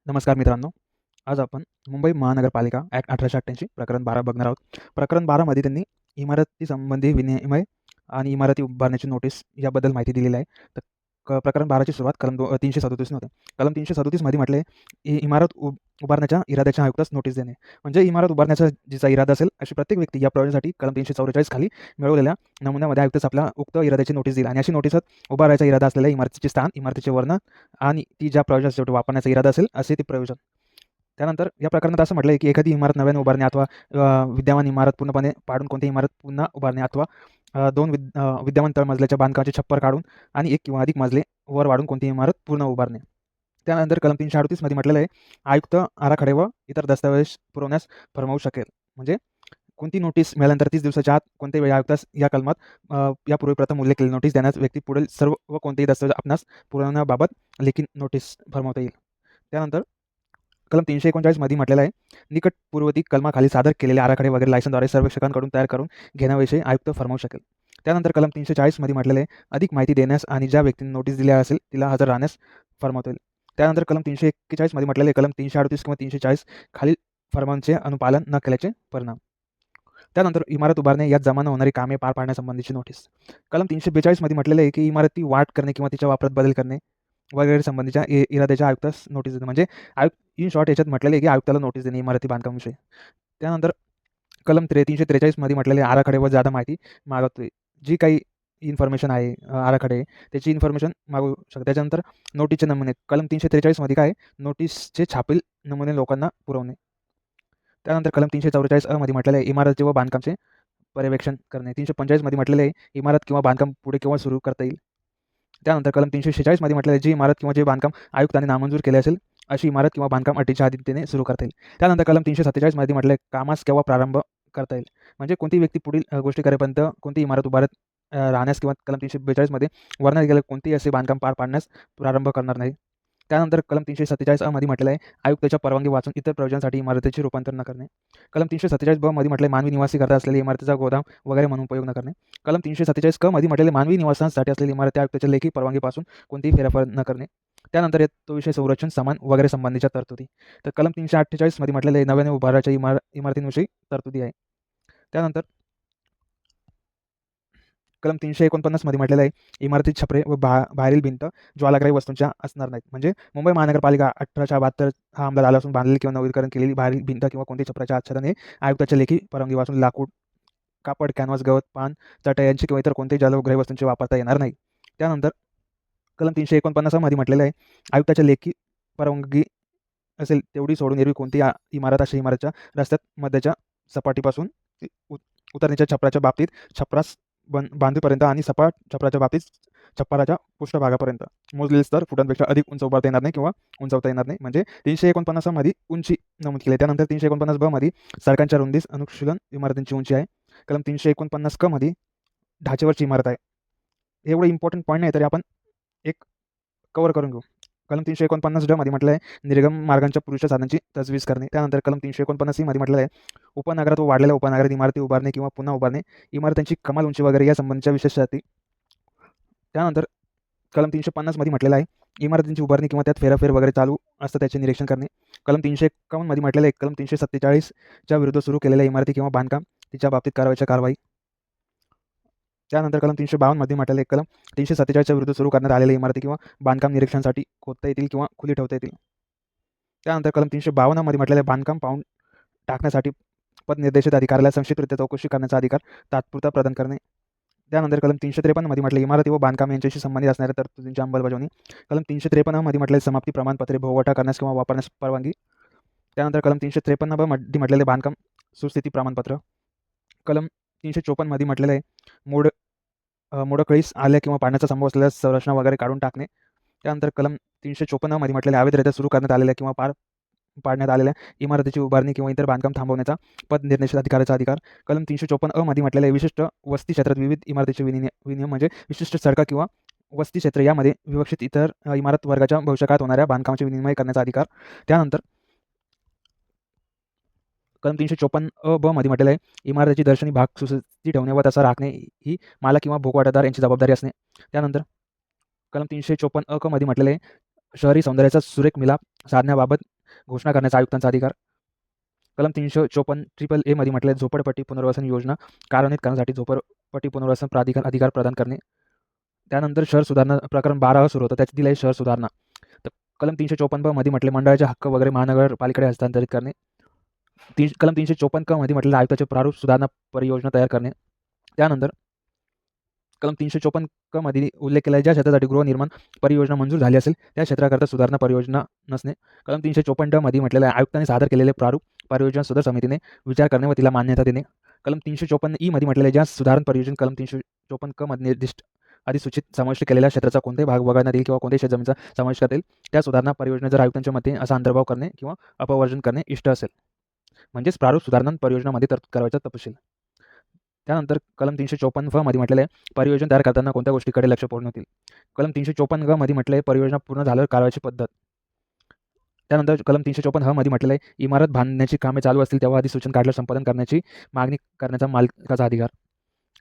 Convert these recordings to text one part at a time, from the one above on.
नमस्कार मित्रांनो. आज आपण मुंबई महानगरपालिका ॲक्ट 1888 प्रकरण 12 बघणार आहोत. प्रकरण 12 मध्ये त्यांनी इमारती संबंधी विनिमय आणि इमारती उभारण्याची नोटीस याबद्दल माहिती दिलेली आहे. तर प्रकरण 12ची सुरुवात कलम 337 होते. कलम 337 मध्ये म्हटले, इमारत उभारण्याच्या इराद्याच्या आयुक्तास नोटीस देणे. म्हणजे इमारत उभारण्याचा जिचा इरादा असेल अशी प्रत्येक व्यक्ती या प्रयोजनासाठी कलम 344 खाली मिळवलेल्या नमुन्यामध्ये आयुक्तास आपल्या उक्त इराद्याची नोटीस देईल आणि अशी नोटीसात उभारायचा इरादा असलेल्या इमारतीचे स्थान, इमारतीचे वर्णन आणि ती ज्या प्रयोजनासाठी वापरण्याचा इरादा असेल असे ते प्रयोजन. त्यानंतर या प्रकरणात असं म्हटलं आहे की एखादी इमारत नव्याने उभारणे अथवा विद्यमान इमारत पूर्णपणे पाडून कोणती इमारत पुन्हा उभारणे अथवा दोन विद्यमान तळमजल्याच्या बांधकामाचे छप्पर काढून आणि एक किंवा अधिक मजले वर वाढून कोणती इमारत पूर्ण उभारणे. त्यानंतर कलम 338 मध्ये म्हटलेलं आहे, आयुक्त आराखडे व इतर दस्तऐवज पुरवण्यास फरमावू शकेल. म्हणजे कोणती नोटीस मिळाल्यानंतर 30 दिवसाच्या आत कोणत्याही वेळी आयुक्तास या कलमात यापूर्वी प्रथम उल्लेख केलेली नोटीस देण्यास व्यक्ती पुढील सर्व व कोणतेही दस्तऐवज आपणास पुरवण्याबाबत लेखी नोटीस फरमावता येईल. त्यानंतर कलम 339 मध्ये म्हटलेलं आहे, निकट पूर्ववर्ती कलमाखाली सादर केलेले आराखडे वगैरे लायसनद्वारे सर्वेक्षकांकडून तयार करून घेण्याविषयी आयुक्त फरमावू शकेल. त्यानंतर कलम 340 मध्ये म्हटलेलं आहे, अधिक माहिती देण्यास आणि ज्या व्यक्तीने नोटीस दिली असेल तिला हजर राहण्यास फरमावता येईल. त्यानंतर कलम 341 मध्ये म्हटलेले कलम 338 किंवा 340 खालील फरमांचे अनुपालन न केल्याचे परिणाम. त्यानंतर इमारत उभारणे यात जमा न होणारी कामे पार पाडण्यासंबंधीची नोटीस. कलम 342 मध्ये म्हटलेलं आहे की इमारती वाढ करणे किंवा तिच्या वापरात बदल करणे वगैरे संबंधीच्या इराद्याच्या आयुक्तास नोटीस देणे. म्हणजे इन शॉर्ट याच्यात म्हटलेलं आहे की आयुक्ताला नोटीस देणे इमारती बांधकामाविषयी. त्यानंतर कलम 343 मध्ये म्हटलेले आराखडे व ज्यादा माहिती मागवते. जी काही इन्फॉर्मेशन आहे आराखडे त्याची इन्फॉर्मेशन मागू शकते. त्याच्यानंतर नोटीसचे नमुने. कलम 343 मध्ये काय नोटीसचे छापील नमुने लोकांना पुरवणे. त्यानंतर कलम 344 मध्ये म्हटलेलं आहे, इमारती व बांधकामचे पर्यवेक्षण करणे. 345 मध्ये म्हटलेलं आहे, इमारत किंवा बांधकाम पुढे केव्हा सुरू करता येईल. त्यानंतर कलम 346 मध्ये म्हटलेलं आहे, जी इमारत किंवा जे बांधकाम आयुक्ताने नामंजूर केले असेल अशी इमारत किंवा बांधकाम अटीच्या अधीनतेने सुरू करता येईल. त्यानंतर कलम 347 मध्ये म्हटलं आहे, कामास केव्हा प्रारंभ करता येईल. म्हणजे कोणती व्यक्ती पुढील गोष्टी करेपर्यंत कोणती इमारत उभारत राहण्यास किंवा कलम 342 मध्ये वर्णन केलेलं कोणतेही असे बांधकाम पार पाडण्यास प्रारंभ करणार नाही. त्यानंतर कलम 347 मध्ये म्हटलेलं आहे, आयुक्ताच्या परवानगी वाचून इतर प्रयोजनासाठी इमारतीचे रूपांतर न करणे. कलम 347 मध्ये म्हटले मानवी निवासी करता असलेली इमारतीचा गोदाम वगैरे म्हणून उपयोग न करणे. कलम 347 मध्ये म्हटलेले मानवी निवासासाठी असलेली इमारती आयुक्ताच्या लेखी परवानगीपासून कोणतीही फेरफार न करणे. त्यानंतर तो विषय संरक्षण सामान वगैरे संबंधीच्या तरतुदी. तर कलम 348 मध्ये म्हटलेले नव्याने उभाराच्या इमारतींविषयी तरतुदी आहे. त्यानंतर कलम 349 मध्ये म्हटलेलं आहे, इमारतीत छपरे व बाहेरील भिंत ज्वालाग्राही वस्तूंच्या असणार नाहीत. म्हणजे मुंबई महानगरपालिका 1872 हा अंमलात आला असून बांधलेली किंवा नवीकरण केलेली बाहेरील भिंत किंवा कोणत्याही छपराच्या आच्छादन हे आयुक्ताच्या लेखी परवानगी वाचून लाकूड, कापड, कॅनव्हास, गवत, पान, चटई यांची किंवा इतर कोणत्याही ज्वालाग्राही वस्तूंचे वापरता येणार नाही. त्यानंतर कलम 349 मध्ये म्हटलेलं आहे, आयुक्ताच्या लेखी परवानगी असेल तेवढी सोडून एरवी कोणतीही इमारत अशा इमारतच्या रस्त्यात मध्याच्या सपाटीपासून उतरण्याच्या छपराच्या बाबतीत छपरास बांधीपर्यंत आणि सपाट छपराच्या बाबतीत छप्पराच्या पृष्ठभागापर्यंत मोजलेले स्तर फुटांपेक्षा अधिक उंच उभारता येणार नाही किंवा उंचावता येणार नाही. म्हणजे 349 मध्ये उंची नमूद केली. त्यानंतर 349 ब मध्ये सडकांच्या रुंदीस अनुशीलन इमारतींची उंची आहे. कलम 349 क मध्ये ढाचेवरची इमारत आहे. एवढं इम्पॉर्टंट पॉईंट नाही तरी आपण एक कव्हर करून घेऊ. कलम 349 ड मध्ये म्हटलं आहे, निर्गम मार्गांच्या पुरुष साधनांची तजवीज करणे. त्यानंतर कलम 349 सी मध्ये म्हटलं आहे, उपनगरात व वाढलेल्या उपनगरात इमारती उभारणे किंवा पुन्हा उभारणे, इमारतांची कमाल उंची वगैरे या संबंधीच्या विशेषाती. त्यानंतर कलम 350 मध्ये म्हटलेलं आहे, इमारतींची उभारणी किंवा त्यात फेराफेर वगैरे चालू असतं त्याचे निरीक्षण करणे. कलम 351 मध्ये म्हटलेलं आहे, कलम 347 च्या विरुद्ध सुरू केलेल्या इमारती किंवा बांधकाम तिच्या बाबतीत कारवाई. त्यानंतर कलम 352 मध्ये म्हटलेले कलम 347 च्या विरुद्ध सुरू करण्यात आलेल्या इमारती किंवा बांधकाम निरीक्षणासाठी खोदता येतील किंवा खुली ठेवता येतील. त्यानंतर कलम 352 मध्ये म्हटलेले बांधकाम पाहून टाकण्यासाठी पदनिर्देशित अधिकाऱ्याला संक्षिप्तरित्या चौकशी करण्याचा अधिकार तात्पुरता प्रदान करणे. त्यानंतर कलम 353 मध्ये म्हटले इमारती व बांधकाम यांच्याशी संबंधित असणाऱ्या तरतुदींची अंमलबजावणी. कलम 353 मध्ये म्हटले समाप्ती प्रमाणपत्रे भोगवटा करण्यास किंवा वापरण्यास परवानगी. त्यानंतर कलम 353 ब मध्ये म्हटलेले बांधकाम सुस्थिती प्रमाणपत्र. कलम 354 मध्ये म्हटलेलं आहे, मोडकळीस आल्या किंवा पाण्याचा संभव असलेल्या संरचना वगैरे काढून टाकणे. त्यानंतर कलम 354 मध्ये म्हटलेले अवैधरित्या सुरू करण्यात आलेल्या किंवा पार पाडण्यात आलेल्या इमारतीची उभारणी किंवा इतर बांधकाम थांबवण्याचा पदनिर्देशित अधिकाराचा अधिकार. कलम 354 मध्ये म्हटलेले विशिष्ट वस्ती क्षेत्रात विविध इमारतीचे विनियम म्हणजे विशिष्ट सडका किंवा वस्ती क्षेत्र यामध्ये विवक्षित इतर इमारत वर्गाच्या भविष्यकाळात होणाऱ्या बांधकामाचे विनिमय करण्याचा अधिकार. त्यानंतर कलम 354 ब मध्ये म्हटलेलं आहे, इमारतीची दर्शनी भाग सुस्थिती ठेवणे व तसा राखणे ही मालक किंवा भोगवाटादार यांची जबाबदारी असणे. त्यानंतर कलम 354 क मध्ये म्हटलेले आहे, शहरी सौंदर्याचा सुरेख मिलाप साधण्याबाबत घोषणा करण्याचा आयुक्तांचा अधिकार. कलम 354 ट्रिपल ए मध्ये म्हटलं झोपडपट्टी पुनर्वसन योजना कार्यान्वित करण्यासाठी झोपडपट्टी पुनर्वसन प्राधिकार अधिकार प्रदान करणे. त्यानंतर शहर सुधारणा प्रकरण 12 सुरू होतं, त्याची दिली शहर सुधारणा. तर कलम 354 ब मध्ये म्हटले मंडळाचे हक्क वगैरे महानगरपालिकेकडे हस्तांतरित करणे. कलम 354 क मध्ये म्हटलेलं आयुक्ताचे प्रारूप सुधारणा परियोजना तयार करणे. त्यानंतर कलम 354 क मध्ये उल्लेख केला ज्या क्षेत्रासाठी गृहनिर्माण परियोजना मंजूर झाली असेल त्या क्षेत्राकरता सुधारणा परियोजना नसणे. कलम 354 ड मध्ये म्हटलेलं आयुक्तांनी सादर केलेले प्रारूप परियोजना सुधार समितीने विचार करणे व तिला मान्यता देणे. कलम 354 ई मध्ये म्हटलेले ज्या सुधारण परियोजना कलम 354 क मध्ये निर्दिष्ट अधिसूचित समाविष्ट केलेल्या क्षेत्राचा कोणताही भाग वगळण्यात येईल किंवा कोणत्याही शेतजमीनचा समावेश करता येईल त्या सुधारणा परियोजना जर आयुक्तांच्या मते असा अंतर्भाव करणे किंवा अपवर्जन करणे इष्ट असेल, म्हणजेच प्रारूप सुधारणा परियोजनामध्ये तरतूद करायचा तपशील. त्यानंतर कलम 354 फ मध्ये म्हटलेलं आहे परियोजना तयार करताना कोणत्या गोष्टीकडे लक्ष पूर्ण होतील. कलम 354 ग मध्ये म्हटलं आहे परियोजना पूर्ण झाल्यावर कारवाईची पद्धत. त्यानंतर कलम 354 ह मध्ये म्हटलेलं आहे इमारत बांधण्याची कामे चालू असतील तेव्हा अधिसूचना काढलं संपादन करण्याची मागणी करण्याचा मालकाचा अधिकार.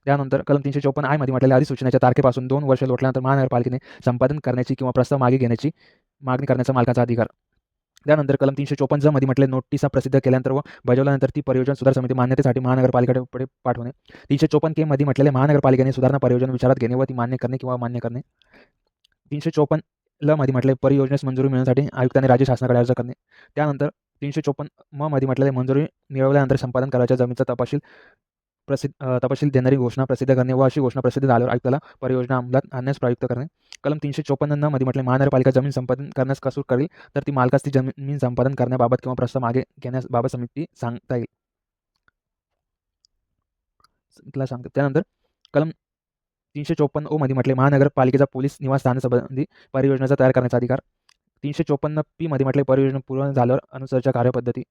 त्यानंतर कलम 354 आय मध्ये म्हटलेल्या अधिसूचनेच्या तारखेपासून 2 वर्ष लोटल्यानंतर महानगरपालिकेने संपादन करण्याची किंवा प्रस्ताव मागे घेण्याची मागणी करण्याचा मालकाचा अधिकार. त्यानंतर कलम 354 ज मध्ये म्हटले नोटिसा प्रसिद्ध केल्यानंतर व बजावल्यानंतर ती परियोजना सुधार समिती मान्यतेसाठी महानगरपालिकेकडे पाठवणे. 354 के मध्ये म्हटलेले महानगरपालिकेने सुधारणा परियोजना विचारात घेणे व ती मान्य करणे किंवा मान्य करणे. 354 ल मध्ये म्हटले परियोजनेस मंजुरी मिळवण्यासाठी आयुक्तांनी राज्य शासनाकडे अर्ज करणे. त्यानंतर 354 म मध्ये म्हटलेले मंजुरी मिळवल्यानंतर संपादन करायच्या जमीनचा तपशील देणारी घोषणा प्रसिद्ध करणे व अशी घोषणा प्रसिद्ध झाल्यावर आयुक्ताला परियोजना अंमलात आणण्यास प्रयुक्त करणे. कलम 354 न मध्ये म्हटले महानगरपालिका जमीन संपादन करण्यास कसूर करेल तर ती मालकास ती जमीन संपादन करण्याबाबत किंवा प्रस्ताव मागे घेण्याबाबत समिती सांगता येईल. त्यानंतर कलम 354 ओ मध्ये म्हटले महानगरपालिकेचा पोलीस निवासस्थानासंबंधी परियोजनेचा तयार करण्याचा अधिकार. 354 पी मध्ये म्हटले परियोजना पूर्ण झाल्यावर अनुसारच्या कार्यपद्धती.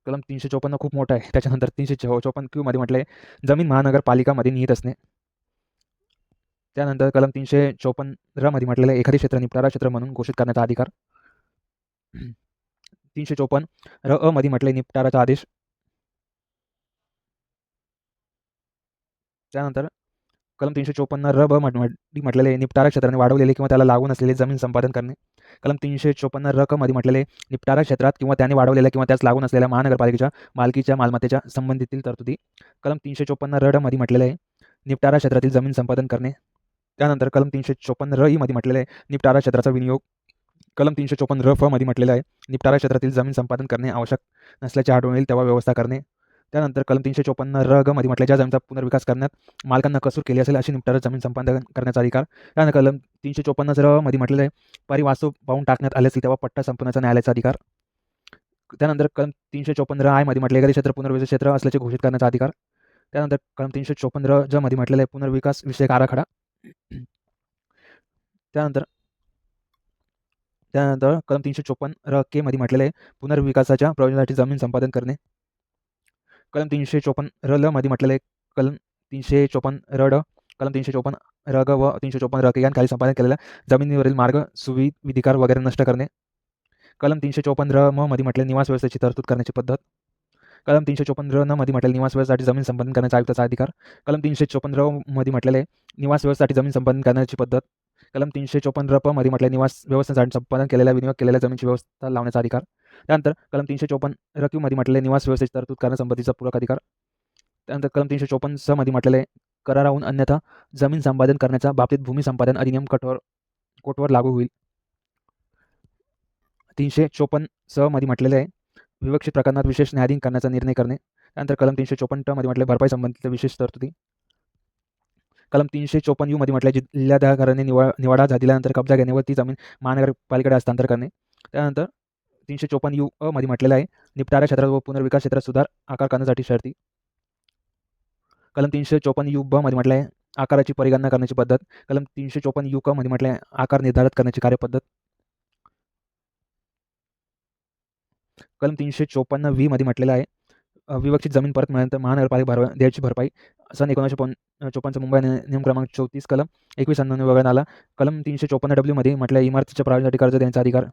कलम 354 खूप मोठा आहे. त्याच्यानंतर 354 क्यू मध्ये म्हटले जमीन महानगरपालिकामध्ये निहित असणे. त्यानंतर कलम 354 र मध्ये म्हटलेलं एखादी क्षेत्र निपटारा क्षेत्र म्हणून घोषित करण्याचा अधिकार. 354 र अ मध्ये म्हटले निपटाराचा आदेश. त्यानंतर कलम 354 र ब म्हटलेले निपटारा क्षेत्राने वाढवलेले किंवा त्याला लागून असलेले जमीन संपादन करणे. कलम 354 र क मध्ये म्हटलेले निपटारा क्षेत्रात किंवा त्याने वाढवलेल्या किंवा त्यास लागून असलेल्या महानगरपालिकेच्या मालकीच्या मालमत्तेच्या संबंधितील तरतुदी. कलम 354 र ड मध्ये म्हटलेले आहे निपटारा क्षेत्रातील जमीन संपादन करणे. त्यानंतर कलम 354 र ई मध्ये म्हटलेले आहे निपटारा क्षेत्राचा विनियोग. कलम 354 र फ मध्ये म्हटलेलं आहे निपटारा क्षेत्रातील जमीन संपादन करणे आवश्यक नसल्याचे आढळून येईल तेव्हा व्यवस्था करणे. त्यानंतर कलम 354 र ग मध्ये म्हटले ज्या जमीनचा पुनर्विकास करण्यात मालकांना कसूर केली असेल अशी निपटारा जमीन संपादन करण्याचा अधिकार. त्यानंतर कलम 354 र मध्ये म्हटलेलं आहे परिवास्तू पाहून टाकण्यात आले असेल तेव्हा पट्टा संपवण्याचा न्यायालयाचा अधिकार. त्यानंतर कलम 354 र आय मध्ये म्हटले एखादे क्षेत्र पुनर्विकास क्षेत्र असल्याचे घोषित करण्याचा अधिकार. त्यानंतर कलम 354 र ज मध्ये म्हटलेलं आहे पुनर्विकास विषयक आराखडा. त्यानंतर कलम 354 र के मध्ये म्हटलेलं आहे पुनर्विकासाच्या प्रयोजनासाठी जमीन संपादन करणे. कलम 354 र ल मध्ये म्हटलेलं आहे कलम 354 र ड, कलम 354 र ग व 354 र के यांखाली संपादन केलेल्या जमिनीवरील मार्ग सुविधिकार वगैरे नष्ट करणे. कलम 354 र म मध्ये म्हटले निवास व्यवस्थेची तरतूद करण्याची पद्धत. कलम 354 र न मध्ये म्हटलेले निवास व्यवस्थेसाठी जमीन संपादन करण्याचा आयुक्ताचा अधिकार. कलम 354 र मध्ये म्हटलेले निवास व्यवस्थेसाठी जमीन संपादन करण्याची पद्धत. कलम 354 र प मध्ये म्हटले निवास व्यवस्थेसाठी संपादन केलेल्या विनियोग केलेल्या जमिनीची व्यवस्था लावण्याचा अधिकार. त्यानंतर कलम 354 र क्यू मध्ये म्हटलेले निवास व्यवस्थेची तरतूद करण्यासंबंधीचा पूरक अधिकार. त्यानंतर कलम 354 स मध्ये म्हटलेले कराराहून अन्यथा जमीन संपादन करण्याच्या बाबतीत भूमी संपादन अधिनियम कोर्टवर लागू होईल. 354 स मध्ये म्हटलेले आहे विवक्षित प्रकरणात विशेष न्यायाधीन करण्याचा निर्णय करणे. त्यानंतर कलम 354 ट मध्ये म्हटले भरपाई संबंधित विशेष तरतुदी. कलम 354 यू मध्ये म्हटले जिल्हाधिकाऱ्याने निवाडा दिल्यानंतर कब्जा घेणे व ती जमीन महानगरपालिकेकडे हस्तांतर करणे. त्यानंतर 354 यू अ मध्ये म्हटलेलं आहे निपटारा क्षेत्रात व पुनर्विकास क्षेत्रात सुधार आकार करण्यासाठी शर्ती. कलम 354 यू ब मध्ये म्हटलं आहे आकाराची परिगणना करण्याची पद्धत. कलम 354 यू क मध्ये म्हटलं आहे आकार निर्धारित करण्याची कार्यपद्धत. कलम 354 व्ही मध्ये म्हटलेलं आहे विवक्षित जमीन परत मिळाल्यानंतर महानगरपालिका द्यायची भरपाई. सन 1954 मुंबई नियम क्रमांक 34 कलम 21 वगळण्यात आला. कलम 354 डब्ल्यू मध्ये म्हटलं इमारतीच्या प्रयोजनासाठी कर्ज देण्याचा अधिकार.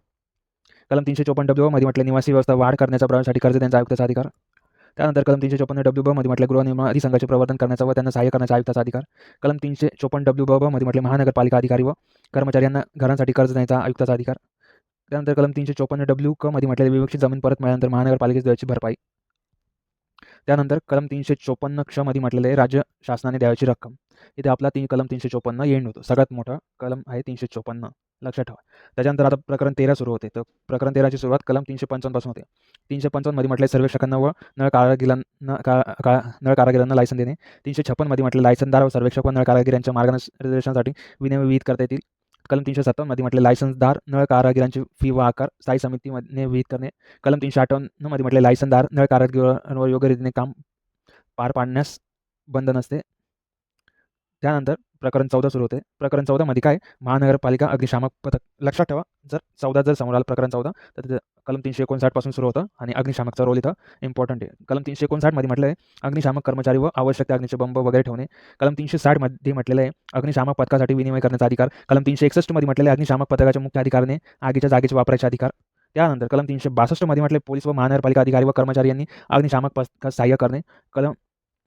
कलम 354 डब्ल्यू मध्ये म्हटलं निवासी व्यवस्था वाढ करण्याच्या प्रयोजनासाठी कर्ज देण्याचा आयुक्ताचा अधिकार. त्यानंतर कलम 354 डब्ल्यू ब मध्ये म्हटलं गृहनिर्माण अधिसंघाचे प्रवर्तन करण्याचा व त्यांना सहाय्य करण्याचा आयुक्ताचा अधिकार. कलम 354 डब्ल्यू ब मध्ये म्हटले महानगरपालिका अधिकारी व कर्मचाऱ्यांना घरांसाठी कर्ज देण्याचा आयुक्ताचा अधिकार. त्यानंतर कलम 354 क मध्ये म्हटलेले विवक्षित जमीन परत मिळाल्यानंतर महानगरपालिकेस द्यायची भरपाई. त्यानंतर कलम 354 क्ष मध्ये म्हटलेलं आहे राज्य शासनाने द्यायची रक्कम. इथे आपला कलम 354 एंड होतो. सगळ्यात मोठा कलम आहे 354, लक्षात ठेवा. त्याच्यानंतर आता प्रकरण 13 सुरू होते. तर प्रकरण 13ची सुरुवात कलम 355 पासून होते. 355 मध्ये म्हटले सर्वेक्षकांना व नळ कारागिरांना लायसन देणे. 356 मध्ये म्हटले लायसनदार व सर्वेक्षक व नळ कारागिरांच्या मार्गदर्शनासाठी विनय विहित करता येतील. कलम 357 मध्ये म्हटले लायसन्सदार नळ कारागिरांची फी व आकार स्थायी समितीमध्ये विहित करणे. कलम 358 मध्ये म्हटले लायसनदार नळ कारागिरांवर योग्य रीतीने काम पार पाडण्यास बंद नसते. त्यानंतर प्रकरण 14 सुरू होते. प्रकरण 14 मध्ये काय, महानगरपालिका अग्निशामक पथक. लक्षात ठेवा, जर 14 जर समोर आलं प्रकरण 14 तर तिथं कलम 359 पासून सुरू होतं आणि अग्निशामकचा रोल इथं इम्पॉर्टंट आहे. कलम 359 मध्ये म्हटलं आहे अग्निशामक कर्मचारी व आवश्यक त्या अग्नीचे बंब वगैरे ठेवणे. कलम 360 मध्ये म्हटलेलं आहे अग्निशामक पथकासाठी विनिमय करण्याचा अधिकार. कलम 361 मध्ये म्हटलेलं आहे अग्निशामक पथकाच्या मुख्य अधिकाराने आगीच्या जागेचे वापरायचे अधिकार. त्यानंतर कलम 362 मध्ये म्हटले पोलीस व महानगरपालिका अधिकारी व कर्मचारी यांनी अग्निशामक पथकास सहाय्य करणे. कलम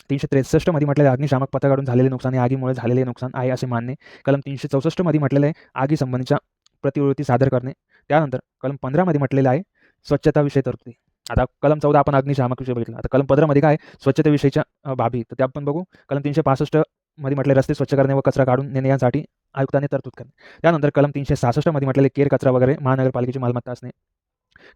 363 मध्ये म्हटलेलं अग्निशामक पथकाकडून झालेले नुकसान हे आगीमुळे झालेले नुकसान आहे असे मानणे. कलम 364 मध्ये म्हटलेलं आहे आगी संबंधीच्या प्रतिवृत्ती सादर करणे. त्यानंतर कलम 15 मध्ये म्हटलेलं आहे स्वच्छताविषयी तरतुदी. आता कलम 14 आपण अग्निशामक विषय बघितला. आता कलम 15 मध्ये काय स्वच्छतेविषयीच्या बाबी, तर ते आपण बघू. कलम 365 मध्ये म्हटले रस्ते स्वच्छ करणे व कचरा काढून नेणे यासाठी आयुक्ताने तरतूद करणे. त्यानंतर कलम 366 मध्ये म्हटलेले केर कचरा वगैरे महानगरपालिकेची मालमत्ता असणे.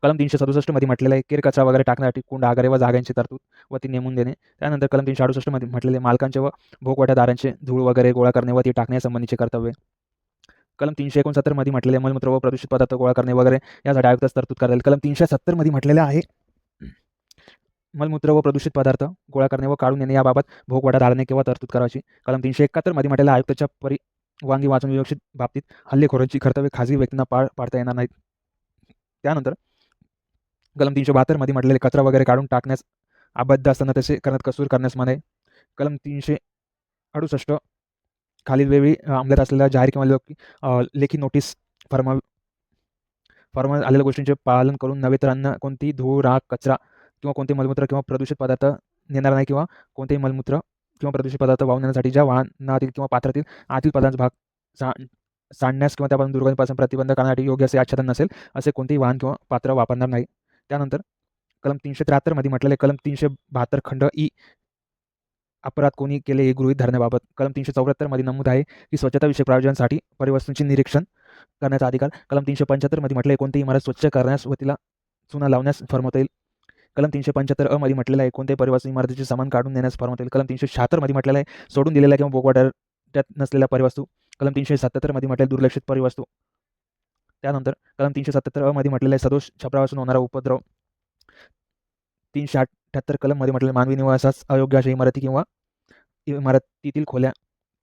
कलम 367 मध्ये म्हटलेलं आहे केर कचरा वगैरे टाकण्यासाठी कुंड आगारे व जागांची तरतूद व ती नेमून देणे. त्यानंतर कलम 368 मध्ये म्हटलेले मालकांचे व भोगवटादारांचे धूळ वगैरे गोळा करणे व ती टाकण्यासंबंधीचे कर्तव्य. कलम 369 मध्ये म्हटलेले मलमूत्र व प्रदूषित पदार्थ गोळा करणे वगैरे यासाठी आयुक्तास तरतूद करायला. कलम 370 मध्ये म्हटलेलं आहे मलमूत्र व प्रदूषित पदार्थ गोळा करणे व काढून नेणे याबाबत भोगवटादाराने किंवा तरतूद करायची. कलम 371 मध्ये म्हटलेलं आयुक्ताच्या परवानगी वाचून विवक्षित बाबतीत हल्लेखोरांची कर्तव्य खाजगी व्यक्तींना पाडता येणार नाहीत. त्यानंतर कलम 372 मध्ये म्हटलेले कचरा वगैरे काढून टाकण्यास अबाध्य असताना तसे करण्यात कसूर करण्यास मनाई. कलम 368 खालील वेळी अंमलात असलेल्या जाहीर किंवा लेखी नोटीस फॉर्मवर आलेल्या गोष्टींचे पालन करून नव्हे तर अन्य कोणती धूळ राख कचरा किंवा कोणते मलमूत्र किंवा प्रदूषित पदार्थ नेणार नाही किंवा कोणतेही मलमूत्र किंवा प्रदूषित पदार्थ वाहून नेण्यासाठी ज्या वाहनातील किंवा पात्रातील आतील पदार्थ भाग सांडण्यास किंवा त्यापासून दुर्गंधीपासून प्रतिबंध करण्यासाठी योग्य असे आच्छादन नसेल असे कोणतेही वाहन किंवा पात्र वापरणार नाही. त्यानंतर कलम 373 मध्ये म्हटलेले कलम 372 खंड ई अपराध कोणी केले हे गृहीत धरण्याबाबत. कलम 374 मध्ये नमूद आहे की स्वच्छताविषयक प्रयोजनासाठी परिवस्तूंचे निरीक्षण करण्याचा अधिकार. कलम 375 मध्ये म्हटले कोणतीही इमारत स्वच्छ करण्यास व तिला चुना लावण्यास फरमवता येईल. कलम 375 अ मध्ये म्हटलेलं आहे कोणत्याही परिवस्तू इमारतीचे सामान काढून नेण्यास फरमवता येईल. कलम 376 मध्ये म्हटलेलं आहे सोडून दिलेल्या किंवा भोगवट्यात नसलेल्या परिवस्तू. कलम 377 मध्ये म्हटलेलं दुर्लक्षित परिवस्तू. त्यानंतर कलम 377 अ मध्ये म्हटलेलं आहे सदोष छपरापासून होणारा उपद्रव. 378 कलम मध्ये म्हटलेलं मानवी निवासास अयोग्य अशा इमारती किंवा इमारतीतील खोल्या.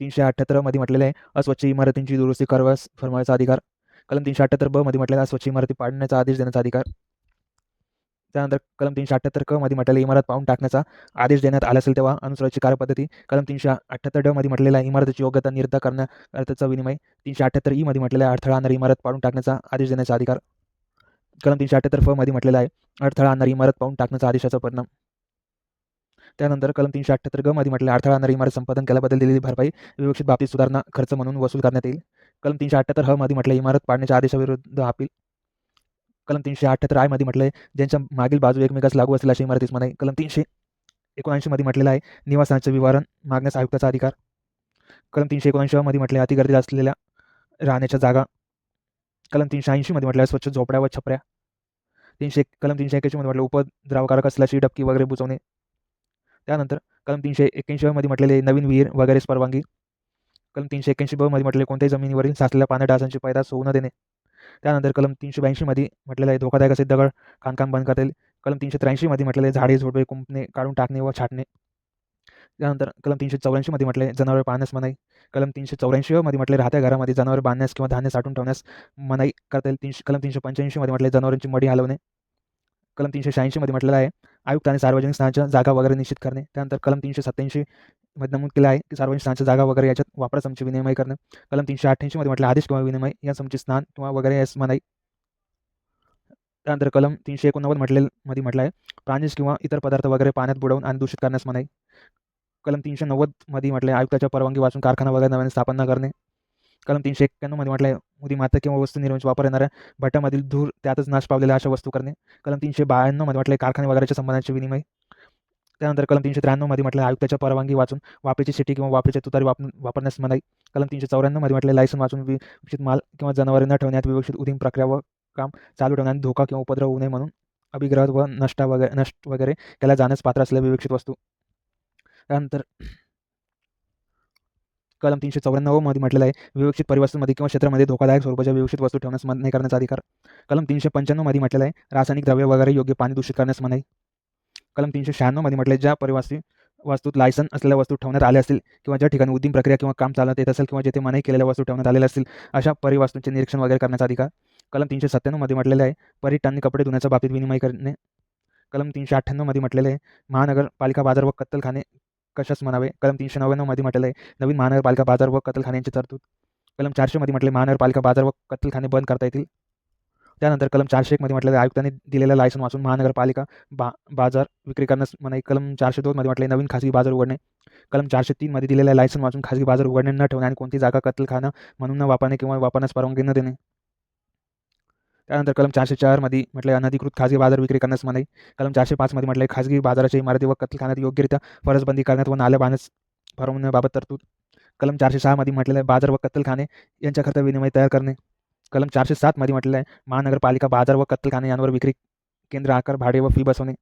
378 मध्ये म्हटलेलं आहे अस्वच्छ इमारतींची दुरुस्ती करण्यास फरमावण्याचा अधिकार. कलम 378 ब मध्ये म्हटलेला अस्वच्छ इमारती पाडण्याचा आदेश देण्याचा अधिकार. त्यानंतर कलम 378 क मध्ये म्हटलेला इमारत पाडून टाकण्याचा आदेश देण्यात आला असेल तेव्हा अनुसराची कार्यपद्धती. कलम 378 ड मध्ये म्हटलेला इमारतीची योग्यता निर्धार करण्याचा विनिमय. 378 ई मध्ये म्हटलेला अडथळा आणणारी इमारत पाडून टाकण्याचा आदेश देण्याचा अधिकार. कलम 378 फ मध्ये म्हटलेला आहे अडथळा आणणारी इमारत पाडून टाकण्याचा आदेशाचा परिणाम. त्यानंतर कलम 378 ग मध्ये म्हटलेला अडथळा आणणारी इमारत संपादन केल्याबद्दल दिलेली भरपाई विवक्षित बाबतीत सुधारणा खर्च म्हणून वसूल करण्यात येईल. कलम 378 ह मध्ये म्हटले इमारत पाडण्याच्या आदेशाविरुद्ध अपील. कलम 378 आय मध्ये म्हटले ज्यांच्या मागील बाजू एकमेकास लागू असलेल्या अशा इमारतीस मनाई. कलम 379 मध्ये म्हटलेलं आहे निवासाचे विवरण मागण्यास आयुक्ताचा अधिकार. कलम 379 मध्ये म्हटले अतिगर्दी असलेल्या राहण्याच्या जागा. कलम 380 मध्ये म्हटलं स्वच्छ झोपड्या व छपऱ्या. कलम 381 मध्ये म्हटलं उपद्रवकारक असल्याची डबकी वगैरे बुजवणे. त्यानंतर कलम 381 मध्ये म्हटलेले नवीन विहीर वगैरेच परवानगी. कलम 381 ब मध्ये म्हटले कोणत्याही जमिनीवरील साचलेल्या पाण्यात डासांची पैदास होऊ न देणे. त्यानंतर कलम 382 मध्ये म्हटलेलं आहे धोकादायक असे दगड खाणकाम बंद करता येईल. कलम 383 मध्ये म्हटलेले झाडे झोडपे कुंपणे काढून टाकणे व छाटणे. त्यानंतर कलम 384 मध्ये म्हटले जनावरे पाळण्यास मनाई. कलम 384 मध्ये म्हटले राहत्या घरामध्ये जनावरे बांधण्यास किंवा धान्य साठवून ठेवण्यास मनाई करता येईल. कलम 385 मध्ये म्हटले जनावरांची मडी हलवणे. कलम 386 मध्ये म्हटलेलं आहे आयुक्ताने सार्वजनिक स्थानाच्या जागा वगैरे निश्चित करणे. त्यानंतर कलम 387 मध्ये नमूद केलं आहे की सार्वजनिक स्थानाच्या जागा वगैरे याच्यात वापरासमची विनिमय करणे. कलम 388 मध्ये म्हटलं आदेश किंवा विनिमय या समची स्नान किंवा वगैरे यास मनाई. त्यानंतर कलम 389 मध्ये म्हटलं आहे प्राणीज किंवा इतर पदार्थ वगैरे पाण्यात बुडवून आणि दूषित करण्यास मनाई. कलम 390 मध्ये म्हटले आयुक्ताच्या परवानगी वाचून कारखाना वगैरे नव्याने स्थापन न करणे. कलम 391 मध्ये म्हटलं आहे मूर्तिमाता किंवा वस्तू निर्मितीचा वापर येणाऱ्या भट्ट्यामधील धूर त्यातच नाश पावलेल्या अशा वस्तू करणे. कलम 392 मध्ये म्हटलं आहे कारखाने वगैरेच्या संबंधाचे विनिमय. त्यानंतर कलम 393 मध्ये म्हटलं आयुक्ताच्या परवानगी वाचून वापराची शिटी किंवा वापराची तुतारी वापरण्यास मनाई. कलम 394 मध्ये म्हटले लायसन वाचून विकसित माल किंवा जनावरे न ठेवण्यात विवक्षित उद्यम प्रक्रिया व काम चालू ठेवण्यात धोका किंवा उपद्रव होऊ नये म्हणून अभिग्रह व नष्ट वगैरे केल्या जाण्यास पात्र असलेल्या विवक्षित वस्तू. त्यानंतर कलम 394 मध्ये म्हटलेलं आहे विवक्षित परिवस्तूंमध्ये किंवा क्षेत्रामध्ये धोकादायक स्वरूपाच्या विवक्षित वस्तू ठेवण्यास मनाई करण्याचा अधिकार. कलम 395 मध्ये म्हटलेलं आहे रासायनिक द्रव्य वगैरे योग्य पाणी दूषित करण्यास मनाई. कलम 396 मध्ये म्हटले ज्या वस्तूत लायसन असलेल्या वस्तू ठेवण्यात आल्या असतील किंवा ज्या ठिकाणी उद्यम प्रक्रिया किंवा काम चालत येत असेल किंवा जेथे मनाई केलेल्या वस्तू ठेवण्यात आलेल्या असतील अशा परिवस्तूंचे निरीक्षण वगैरे करण्याचा अधिकार. कलम 397 मध्ये म्हटलेलं आहे परिटांनी कपडे धुण्याच्या बाबतीत विनिमय करणे. कलम 398 मध्ये म्हटलेलं आहे महानगरपालिका बाजार व कत्तलखाने कशास म्हणावे. कलम 399 मध्ये म्हटलेलं आहे नवीन महानगरपालिका बाजार व कत्तलखान्यांची तरतूद. कलम 400 मध्ये म्हटले महानगरपालिका बाजार व कत्तलखाने बंद करता येतील. त्यानंतर कलम 401 मध्ये म्हटलेलं आयुक्तांनी दिलेलं लायसन वाचून महानगरपालिका बाजार विक्री करण्यास मनाई. कलम 402 मध्ये म्हटले नवीन खासगी बाजार उघडणे. कलम 403 मध्ये दिलेल्या लायसन वाचून खासगी बाजार उघडणे न ठेवणे आणि कोणती जागा कत्तलखाना म्हणून न वापरणे किंवा वापरण्यास परवानगी न देणे. त्यानंतर कलम 404 मध्ये म्हटले अनधिकृत खासगी बाजार विक्री करण्यास मनाई. कलम 405 मध्ये म्हटले खासगी बाजाराच्या इमारती व कत्तलखान्यात योग्यरित्या फरसबंदी करण्यात व नाल्या बांधण्यास परवानगीबाबत तरतूद. कलम 406 मध्ये म्हटलेलं आहे बाजार व कत्तलखाने यांच्याकरता विनिमय तयार करणे. कलम 407 मध्ये म्हटलेलं आहे महानगरपालिका बाजार व कत्तलखाने यांवर विक्री केंद्र आकार भाडे व फी बसवणे.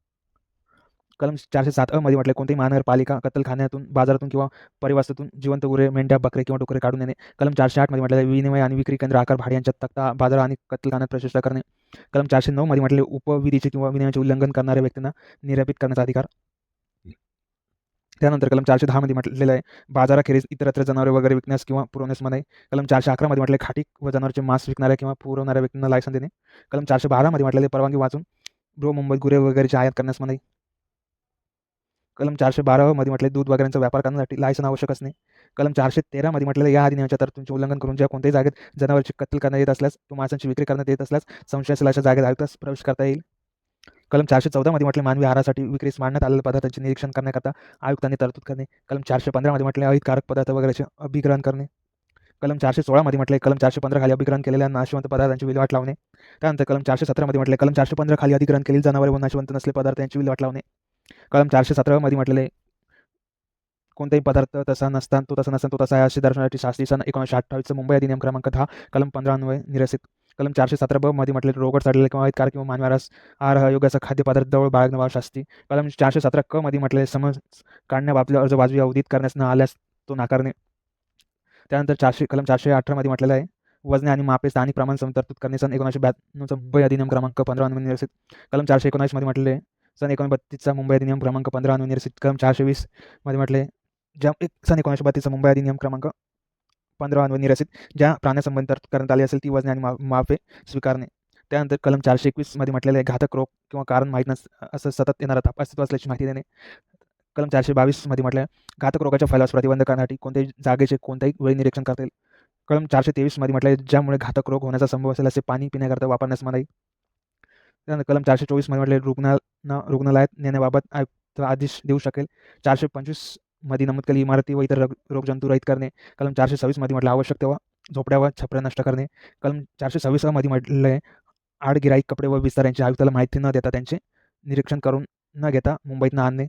कलम 407 मध्ये म्हटले कोणतीही महानगरपालिका कत्तलखान्यातून बाजारातून किंवा परिवस्तूतून जिवंत गुरे मेंढ्या बकरे किंवा डुकरे काढून नेणे. कलम 408 मध्ये म्हटले विनिमय आणि विक्री केंद्र आकार भाडे यांच्यात तक्ता बाजार आणि कत्तलखान्यात प्रशिष्ट करणे. कलम 409 मध्ये म्हटले उपविधीचे किंवा विनिमयाचे उल्लंघन करणाऱ्या व्यक्तींना निरपित करण्याचा अधिकार. त्यानंतर कलम 410 मध्ये म्हटलेलं आहे बाजाराखेरीज इतरत्र जनावरे वगैरे विकण्यास किंवा पुरवण्यास मनाई. कलम 411 मध्ये म्हटले खाटी व जनावरचे मांस विकणाऱ्या किंवा पुरवणाऱ्या व्यक्तींना लायसन देणे. कलम 412 मध्ये म्हटलेले परवानगी वाचून मुंबईत गुरे वगैरेची आयात करण्यास मनाई. कलम 412 मध्ये म्हटले दूध वगैरेंचा व्यापार करण्यासाठी लायसन आवश्यक असणे. कलम 413 मध्ये म्हटलेलं या अधिनियमाच्या तरतुदीचे उल्लंघन करून ज्या कोणत्याही जागेत जनावरची कत्तल करण्यात येत असल्यास तो मांसाची विक्री करण्यात येत असल्यास संशयास्पद अशा जागेत आयुक्तास प्रवेश करता येईल. कलम 414 मध्ये म्हटले मानवी आहारासाठी विक्रीस मांडण्यात आलेल्या पदार्थांचे निरीक्षण करण्याकरता आयुक्तांनी तरतूद करणे. कलम 415 मध्ये म्हटले अहितकारक पदार्थ वगैरेचे अभिग्रहण करणे. कलम 416 मध्ये म्हटले कलम 415 खाली अभिग्रहण केलेल्या नाशवंत पदार्थांची विल्हेवाट लावणे. त्यानंतर कलम 417 मध्ये म्हटले कलम 415 खाली अधिग्रहण केलेली जनावरे व नाशवंत नसलेले पदार्थ यांची विल्हेवाट लावणे. कलम 417 मध्ये म्हटलेले कोणताही पदार्थ तसा नसताना तो तसा आहे असे दर्शनासाठी शास्त्री सन 1928 मुंबई अधिनियम क्रमांक 10 कलम 15 अन्वये निरसित. कलम 417 ब मध्ये म्हटले रोगट सडलेले किंवा अहितकारक किंवा मानवी आहार योग्य खाद्यपदार्थ जवळ बाळगणे शास्ती. कलम 417 क मध्ये म्हटले समज काढण्याबाबतीत अर्ज वाजवी अवधीत करण्यास न आल्यास तो नाकारणे. त्यानंतर कलम 418 मध्ये म्हटलेलं आहे वजने आणि मापे स्थानिक प्रमाण तरतूद करणे सन 1992 मुंबई अधिनियम क्रमांक 15 अन्वये निरसित. कलम 419 मध्ये म्हटले सन 1932 मुंबई अधिनियम क्रमांक 15 अन्वये निरसित. कलम 420 मध्ये म्हटले सन 1932 मुंबई अधिनियम क्रमांक 15 अन्वये निरसित ज्या प्राण्यासंबंधी तरतूद करण्यात आली असेल ती वजने आणि मापे स्वीकारणे. त्यानंतर कलम 421 मध्ये म्हटलेले घातक रोग किंवा कारण माहीत असं सतत येणारा ताप अस्तित्व असल्याची माहिती देणे. कलम 422 मध्ये म्हटलं घातक रोगाच्या फैलावास प्रतिबंध करण्यासाठी कोणत्याही जागेचे कोणत्याही वेळी निरीक्षण करता येईल. कलम 423 मध्ये म्हटले ज्यामुळे घातक रोग होण्याचा संभव असेल असे पाणी पिण्याकरता वापरण्यास मनाई. त्यानंतर कलम 424 मध्ये म्हटले रुग्णालयात नेण्याबाबत आयुक्त आदेश देऊ शकेल. 425 मध्ये नमूद केलेली इमारती व इतर रोगजंतू रहित करणे. कलम 426 मध्ये म्हटलं आवश्यक तेव्हा झोपड्या व छपऱ्या नष्ट करणे. कलम 426 मध्ये म्हटले आड गिराईक कपडे व विस्तार यांची आयुक्ताला माहिती न देता त्यांचे निरीक्षण करून न घेता मुंबईत न आणणे.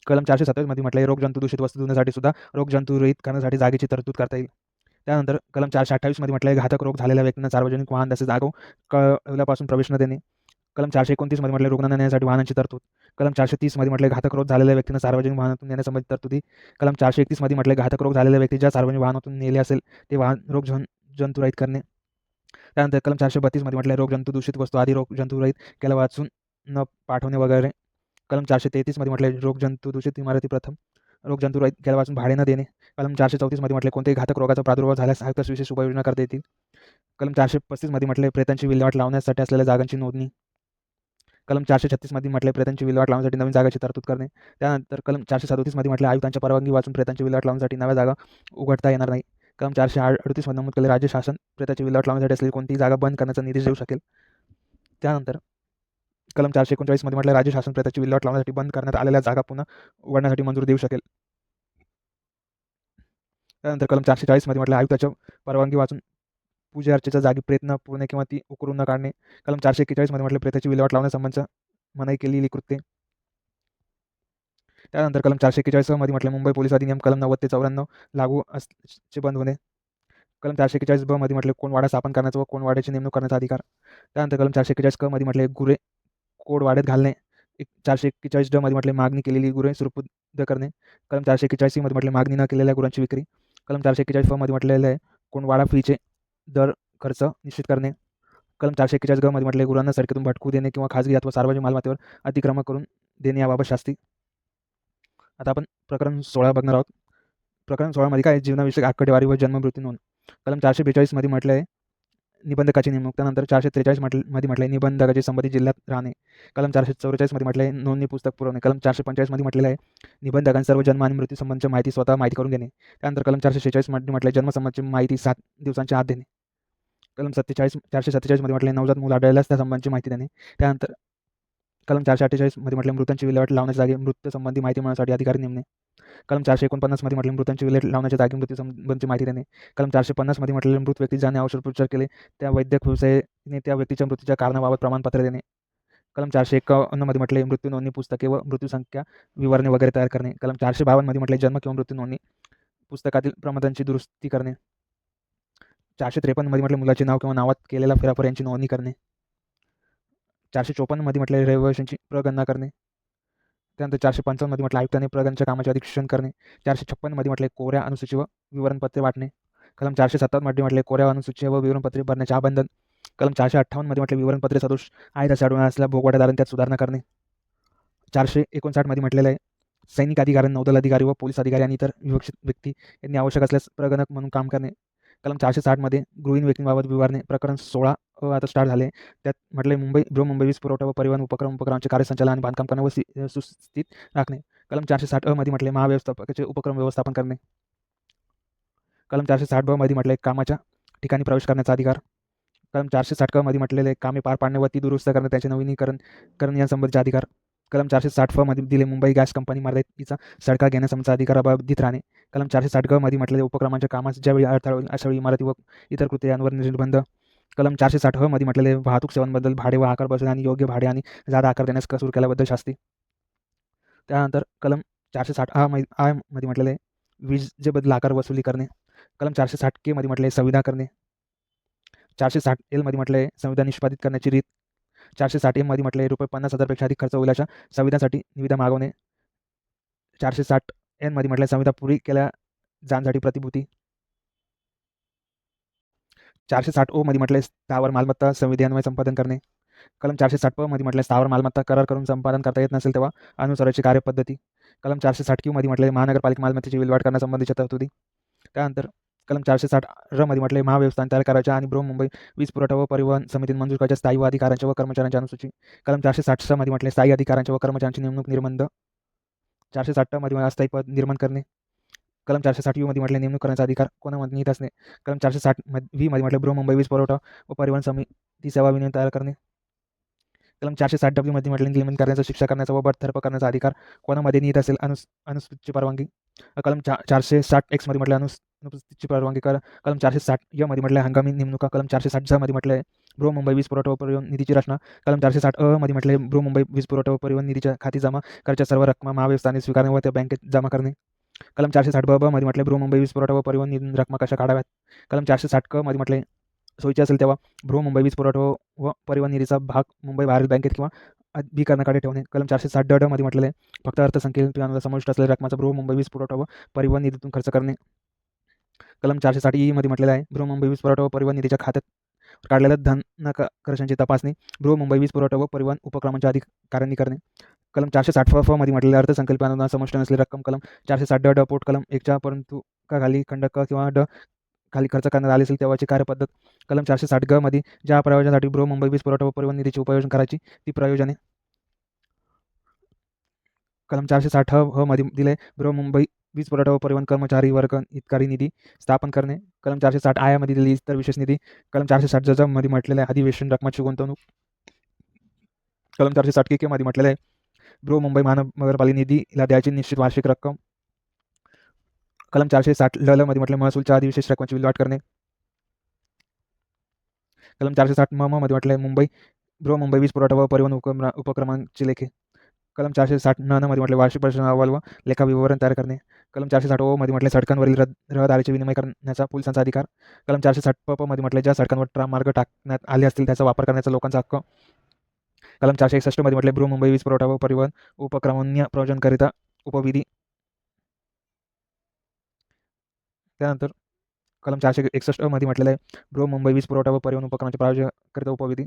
कलम 427 मध्ये म्हटले रोगजंतू दूषित वस्तू धुण्यासाठी सुद्धा रोगजंतू रहित करण्यासाठी जागेची तरतूद करता येईल. त्यानंतर कलम 428 मध्ये म्हटले घातक रोग झालेल्या व्यक्तींना सार्वजनिक वाहन तसेच जागो कळवल्यापासून प्रवेश न देणे. कलम 429 मध्ये म्हटले रुग्णांना नेण्यासाठी वाहनांची तरतूद. कलम 430 मध्ये म्हटले घातक रोग झालेल्या व्यक्तींना सार्वजनिक वाहनातून नेण्यासंबंधी तरतुदी. कलम 431 मध्ये म्हटले घातक रोग झालेल्या व्यक्ती ज्या सार्वजनिक वाहनातून नेले असेल ते वाहन रोगजंतुरहित करणे. त्यानंतर कलम 432 मध्ये म्हटले रोगजंतू दूषित वस्तू आधी रोगजंतुरहित केल्या वाचून न पाठवणे वगैरे. कलम 433 मध्ये म्हटले रोगजंतू दूषित इमारती प्रथम रोगजंतुरहित केल्या वाचून भाडे न देणे. कलम 434 मध्ये म्हटले कोणत्याही घातक रोगाचा प्रादुर्भाव झाल्यास आयुक्तास विशेष उपाययोजना करता येतील. कलम 435 मध्ये म्हटले प्रेतांची विल्हेवाट लावण्यासाठी असलेल्या जागांची नोंदणी. कलम 436 मध्ये म्हटले प्रेतांची विल्हेवाट लावण्यासाठी नवीन जागाची तरतूद करणे. त्यानंतर कलम 437 मध्ये म्हटले आयुक्तांच्या परवानगी वाचून प्रेतांची विल्हेवाट लावण्यासाठी नव्या जागा उघडता येणार नाही. कलम 438 मध्ये नमूद केले राज्य शासन प्रेताची विल्हेवाट लावण्यासाठी असलेली कोणतीही जागा बंद करण्याचा निर्देश देऊ शकेल. त्यानंतर कलम 439 मध्ये म्हटले राज्य शासन प्रेताची विल्हेवाट लावण्यासाठी बंद करण्यात आलेल्या जागा पुन्हा उघडण्यासाठी मंजुरी देऊ शकेल. त्यानंतर कलम 440 मध्ये म्हटलं आयुक्ताच्या परवानगी वाचून पूजा अर्चेच्या जागी प्रयत्न पूर्ण किंवा ती उकरून न काढणे. कलम 441 मध्ये म्हटलं प्रेताची विल्हेवाट लावण्यासंबंधीचा मनाई केलेली कृत्ये. त्यानंतर कलम 441 मध्ये म्हटलं मुंबई पोलीस अधिनियम कलम 90 ते 94 लागू चे बंद होणे. कलम 441 ब मध्ये म्हटले कोणवाडा स्थापन करण्याचा व कोणवाड्याची नेमणूक करण्याचा अधिकार. त्यानंतर कलम 441 क मध्ये म्हटले गुरे कोड वाड्यात घालणे. 441 ड मध्ये म्हटले मागणी केलेली गुरे सुरपूर्द करणे. कलम 441 मध्ये म्हटले मागणी न केलेल्या गुरांची विक्री. कलम 441 फ मध्ये म्हटलेलं आहे कोणवाडा फीचे दर खर्च निश्चित करणे. कलम 441 ग मध्ये म्हटले गुरांना सडकेतून भटकू देणे किंवा खाजगी अथवा सार्वजनिक मालमत्तेवर अतिक्रमण करून देणे याबाबत शास्ती. आता आपण प्रकरण 16 बघणार आहोत. प्रकरण 16 मध्ये काय जीवनाविषयक आकडेवारी व जन्ममृत्यू नोंद. कलम 442 मध्ये म्हटलं आहे निबंधकाची नेमणूक. त्यानंतर 443 मध्ये म्हटलं निबंधकाची संबंधित जिल्ह्यात राहणे. कलम 444 मध्ये म्हटलं आहे नोंदणी पुस्तक पुरवणे. कलम 445 मध्ये म्हटलेलं आहे निबंधकांनी सर्व जन्म आणि मृत्यू संबंधीची माहिती स्वतः माहिती करून घेणे. त्यानंतर कलम 446 मध्ये म्हटलं जन्मसंबंधीची माहिती 7 दिवसांच्या आत देणे. कलम 447 मध्ये म्हटले नवजात मूल आढळल्यास त्या संबंधीची माहिती देणे. त्यानंतर कलम 448 मध्ये म्हटले मृतांची विल्हेवाट लावण्याच्या जागी मृत्यू संबंधी माहिती मिळवण्यासाठी अधिकारी नेमणे. कलम 449 मध्ये म्हटले मृतांची विल्हेवाट लावण्याच्या जागी मृत्यू संबंधीची माहिती देणे. कलम 450 मध्ये म्हटले मृत व्यक्ती ज्याने औषधोपचार केले त्या वैद्यक व्यवसायाने त्या व्यक्तीच्या मृत्यूच्या कारणाबाबत प्रमाणपत्र देणे. कलम 451 मध्ये म्हटले मृत्यू नोंदणी पुस्तके व मृत्यू संख्या विवरणे वगैरे तयार करणे. कलम 452 मध्ये म्हटले जन्म किंवा मृत्यू नोंदणी पुस्तकातील प्रमाणांची दुरुस्ती करणे. 453 मध्ये म्हटले मुलाचे नाव किंवा नावात केलेला फेरफार यांची नोंदणी करणे. 454 मध्ये म्हटले रहिवाशांची प्रगणना करणे. त्यानंतर 455 मध्ये म्हटलं आयुक्तांनी प्रगणच्या कामाचे अधिक्षण करणे. 456 मध्ये म्हटले कोऱ्या अनुसूची व विवरणपत्रे वाटणे. कलम 457 मध्ये म्हटले कोऱ्या अनुसूची व विवरणपत्रे भरण्याचे आबंधन. कलम 458 मध्ये म्हटले विवरणपत्रे सदोष आहेत असे आढळून असल्यास भोगवाटेदारांनी त्यात सुधारणा करणे. 459 मध्ये म्हटलेलं आहे सैनिक अधिकारी, नौदल अधिकारी व पोलीस अधिकारी आणि इतर विवक्षित व्यक्ती यांनी आवश्यक असल्यास प्रगणक म्हणून काम करणे. कलम 460 मध्ये गृहीण व्यक्तींबाबत विवरणे. प्रकरण 16 आता स्टार्ट झाले. त्यात म्हटले बृहन्मुंबई वीज पुरवठा व परिवहन उपक्रमांचे कार्यसंचालन आणि बांधकाम करणे व सुस्थितीत राखणे. कलम 460 मध्ये म्हटले महाव्यवस्थापकाचे उपक्रम व्यवस्थापन करणे. कलम 460 ब मध्ये म्हटले कामाच्या ठिकाणी प्रवेश करण्याचा अधिकार. कलम 460 क मध्ये म्हटलेले कामे पार पाडणे व ती दुरुस्त करणे त्याचे नवीनीकरण करणे यासंबंधीचे अधिकार. कलम 460 फ मध्ये दिले मुंबई गॅस कंपनी मर्यादितचा सडका घेण्यासंबंधीचा अधिकार अबाधित राहणे. कलम 460 ग मध्ये म्हटलेले उपक्रमांच्या कामास ज्यावेळी अडथळा होईल अशावेळी इमारती व इतर कृत्ये यांवर निर्बंध. कलम 460 ह मध्ये म्हटलेले वाहतूक सेवांबद्दल भाडे व आकार बसवणे आणि योग्य भाडे आणि जादा आकार देण्यास कसूर केल्याबद्दल शास्ती. त्यानंतर कलम 460 आ मध्ये म्हटलेले विजेबद्दल आकार वसुली करणे. कलम 460 के मध्ये म्हटले संविधा करणे. 460 एल मध्ये म्हटले संविधा निष्पादित करण्याची रीत. 460 एम मध्ये म्हटले ₹50,000 पेक्षा अधिक खर्च होईल अशा संविधांसाठी निविदा मागवणे. 460 एन मध्ये म्हटले संविधा पुरी केल्या जाण्यासाठी प्रतिभूती. 460 ओ मध्ये म्हटले स्थावर मालमत्ता संविधान्वये संपादन करणे. कलम 460 प मध्ये म्हटले स्थावर मालमत्ता करार करून संपादन करता येत नसेल तेव्हा अनुसराची कार्यपद्धती. कलम 460 क्यू मध्ये म्हटले महानगरपालिका मालमत्तेची विल्हेवाट करण्यासंबंधीच्या तरतुदी. त्यानंतर कलम 460 र मध्ये म्हटले महाव्यवस्थापन तयार करायच्या आणि बृहन्मुंबई वीज पुरवठा व परिवहन समितीने मंजूर करायच्या स्थायी व अधिकाऱ्यांच्या व कर्मचाऱ्यांची अनुसूची. कलम 460 मध्ये म्हटले स्थायी अधिकाऱ्यांच्या व कर्मचाऱ्यांची नेमणूक निर्बंध. 460 मध्ये अस्थायी पद निर्माण करणे. कलम 460 यू मध्ये म्हटले नेमणूक करण्याचा अधिकार कोणामध्ये निहित असणे. कलम 460 व्ही मध्ये म्हटले बृहन्मुंबई वीज पुरवठा व परिवहन समिती सेवा विनियम तयार करणे. कलम 460 डब्ल्यू मध्ये म्हटले निलंबन करण्याचा, शिक्षा करण्याचा व बडतर्फ करण्याचा अधिकार कोणामध्ये निहित असेल अनुसूचितची परवानगी. कलम 460 एक्स मध्ये म्हटले अनुसूचितची परवानगी. कलम 460 य मध्ये म्हटले हंगामी नेमणुका. कलम 460 ज मध्ये म्हटले बृहन्मुंबई वीज पुरवठा व परिवहन निधीची रचना. कलम 460 अ मध्ये म्हटले बृहन्मुंबई वीज पुरवठा व परिवहन निधीच्या खाती जमा करायच्या सर्व रक्कम महाव्यवस्थाने स्वीकारणे व त्या बँकेत जमा करणे. कलम 460 ब मध्ये म्हटले बृहन्मुंबई वीज पुरवठा व परिवहन निधी रक्कम कशा काढाव्यात. कलम 460 क मध्ये म्हटले सोयीचे असेल तेव्हा बृहन्मुंबई वीज पुरवठा व परिवहन निधीचा भाग मुंबई बाहेरील बँकेत किंवा अभिकरणाकडे ठेवणे. कलम 460 ड मध्ये म्हटलेले फक्त अर्थसंकल्पानुसार समाविष्ट असलेल्या रकमाचा बृहन्मुंबई वीज पुरवठा व परिवहन निधीतून खर्च करणे. कलम 460 ई मध्ये म्हटलेलं आहे बृहन्मुंबई वीज पुरवठा व परिवहन निधीच्या खात्यात काढलेल्या धनकर्षांची तपासणी बृहन्मुंबई वीज पुरवठा व परिवहन उपक्रमांच्या अधिकाऱ्यांनी करणे. कलम 460 फ मध्ये म्हटलेल्या अर्थसंकल्पानुसार समाविष्ट नसलेली रक्कम कलम 460 ड पोट कलम 1च्या परंतु खाली खंड क किंवा ड खाली खर्च करण्यात आले असेल तेव्हाची कार्यपद्धत. कलम 460 ग मध्ये ज्या प्रयोजनासाठी बृहन्मुंबई वीज पुरवठा व परिवहन निधीचे उपयोजन करायची ती प्रयोजने. कलम 460 ह मध्ये दिले बृहन्मुंबई वीज पुरवठा व परिवहन कर्मचारी वर्ग हितकारी निधी स्थापन करणे. कलम 460 आय मध्ये दिली इतर विशेष निधी. कलम 460 ज मध्ये म्हटलेले अधिवेशन रकमाची गुंतवणूक. कलम 460 के मध्ये म्हटलेले बृहन्मुंबई महानगरपालिका निधीला द्यायची निश्चित वार्षिक रक्कम. कलम 460 ल मध्ये म्हटलं महसूलच्या आधी विशेष रकमेची विल्हेवाट करणे. कलम 460 म मध्ये म्हटलं बृहमुंबई वीज पुरवठा व परिवहन उपक्रमांची लेखे. कलम 460 न मध्ये म्हटले वार्षिक परिषद अहवाल व लेखा विवरण तयार करणे. कलम 460 ओ मध्ये म्हटले सडकांवरील रहदारीचे विनिमय करण्याचा पोलिसांचा अधिकार. कलम 460 प मध्ये म्हटले ज्या सडकांवर ट्राम मार्ग टाकण्यात आले असतील त्याचा वापर करण्याचा लोकांचा हक्क. कलम 461 मध्ये म्हटले बृहमुंबई वीज पुरवठा व परिवहन उपक्रमांच्या प्रयोजनकरिता उपविधी. त्यानंतर कलम 461 मध्ये म्हटलेलं आहे बृहमुंबई वीज पुरवठा व परिवहन उपक्रमांच्या प्रयोजनकरिता उपविधी.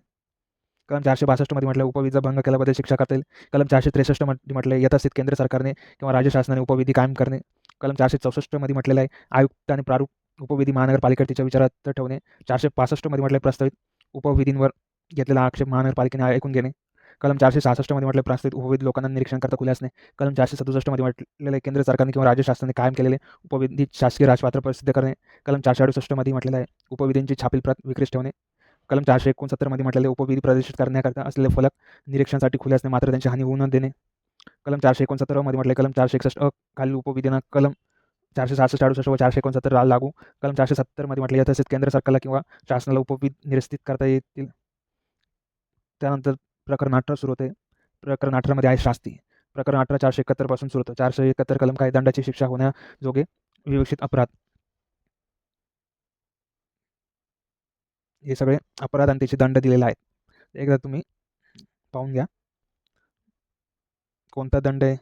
कलम 462 मध्ये म्हटलं उपविधीचा भंग केल्याबद्दल शिक्षा करता येईल. कलम 463 मध्ये म्हटले यथास्थित केंद्र सरकारने किंवा राज्य शासनाने उपविधी कायम करणे. कलम 464 मध्ये म्हटलेलं आहे आयुक्त आणि प्रारूप उपविधी महानगरपालिकेवर तिच्या विचारात ठेवणे. 465 मध्ये म्हटले प्रस्तावित उपविधींवर घेतलेला आक्षेप महानगरपालिकेने ऐकून घेणे. कलम 466 मध्ये म्हटले प्रस्तावित उपविधी लोकांना निरीक्षण करता खुले असणे. कलम 467 मध्ये म्हटलेले केंद्र सरकारने किंवा राज्य शासनाने कायम केलेले उपविधी शासकीय राजपात्र प्रसिद्ध करणे. कलम 468 मध्ये म्हटलेलं आहे उपविधींची छापील प्रत विक्रीस ठेवणे. कलम 469 मध्ये म्हटलेले उपविधी प्रदर्शित करण्याकरता असलेले फलक निरीक्षणासाठी खुले असणे मात्र त्यांची हानी होऊ न देणे. कलम 469 मध्ये म्हटले कलम 461 खालील उपविधींना कलम 466, 68 व 469 लागू. कलम 470 मध्ये म्हटले तसेच केंद्र सरकारला किंवा शासनाला उपविधी निरस्थित करता येतील. त्यानंतर प्रकरण 18 सुरू होते. प्रकरण 18 मध्ये आहे शास्ती. प्रकरण 18 471 पासून सुरू होतं. 471 कलम काय दंडाची शिक्षा होण्याजोगे विवक्षित अपराध. हे सगळे अपराध आणि त्याचे दंड दिलेले आहेत. एकदा तुम्ही पाहून घ्या कोणता दंड आहे,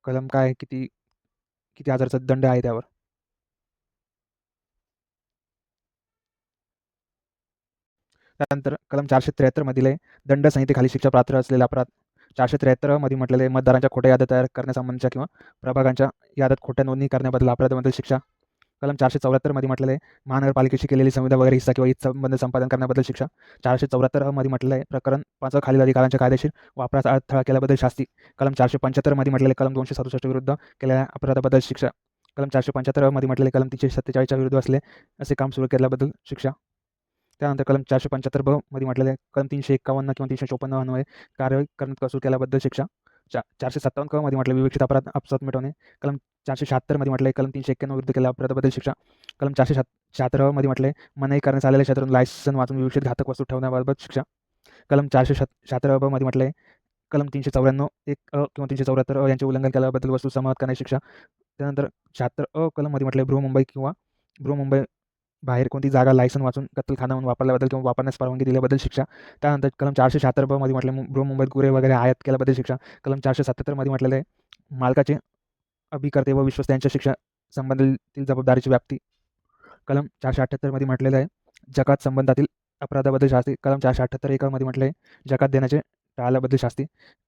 कलम काय, किती किती हजारचा दंड आहे त्यावर. त्यानंतर कलम 473 मधील दंड संहितेखाली शिक्षा पात्र असलेला अपराध. 473 मध्ये म्हटलेले मतदारांच्या खोट्या याद्या तयार करण्यासंबंधीच्या किंवा प्रभागांच्या याद्यात खोट्या नोंदणी करण्याबद्दल अपराधाबद्दल शिक्षा. कलम 474 मध्ये म्हटलेले महानगरपालिकेशी केलेली संविधा वगैरे हिस्सा किंवा हितसंबंध संपादन करण्याबद्दल शिक्षा. 474 मध्ये म्हटलेलं आहे प्रकरण 5 खालील अधिकारांच्या कायदेशीर वापरास अडथळा केल्याबद्दल शास्ती. कलम 475 मध्ये म्हटलेले कलम 267 विरुद्ध केलेल्या अपराधाबद्दल शिक्षा. कलम 475 मध्ये म्हटलेले कलम 347 विरुद्ध असे काम सुरू केल्याबद्दल शिक्षा. त्यानंतर कलम 475 ब मध्ये म्हटलेले कलम 351 किंवा 354 अन्वये कारवाई करण्यात कसूर केल्याबद्दल शिक्षा. 457 क मध्ये म्हटले विवक्षित अपराध आपसात मिटवणे. कलम 476 मध्ये म्हटले कलम 391 विरुद्ध केलेल्या अपराधाबद्दल शिक्षा. कलम 476 मध्ये म्हटले मनाई करण्यात आलेल्या क्षेत्रातून लायसन वाचून विवक्षित घातक वस्तू ठेवण्याबाबत शिक्षा. कलम 476 ब मध्ये म्हटले कलम 394 1 अ किंवा 374 अ यांचे उल्लंघन केल्याबद्दल वस्तू समाप्त करण्याची शिक्षा. त्यानंतर 76 अ कलम मध्ये म्हटले बृहमुंबई बाहेर कोणती जागा लायसन वाचून कत्तलखाना म्हणून वापरल्याबद्दल किंवा वापरण्यास परवानगी दिल्याबद्दल शिक्षा. त्यानंतर कलम 476 ब मध्ये म्हटले बृहमुंबईत गुरे वगैरे आयात केल्याबद्दल शिक्षा. कलम 477 मध्ये म्हटलेले मालकाचे अभिकर्ते व विश्वस्त यांच्या शिक्षा संबंधातील जबाबदारीची व्याप्ती. कलम 478 मध्ये म्हटलेलं आहे जकात संबंधातील अपराधाबद्दल शास्ती. कलम 478 1 मध्ये म्हटले जकात देण्याचे टाळल्याबद्दल शास्ती.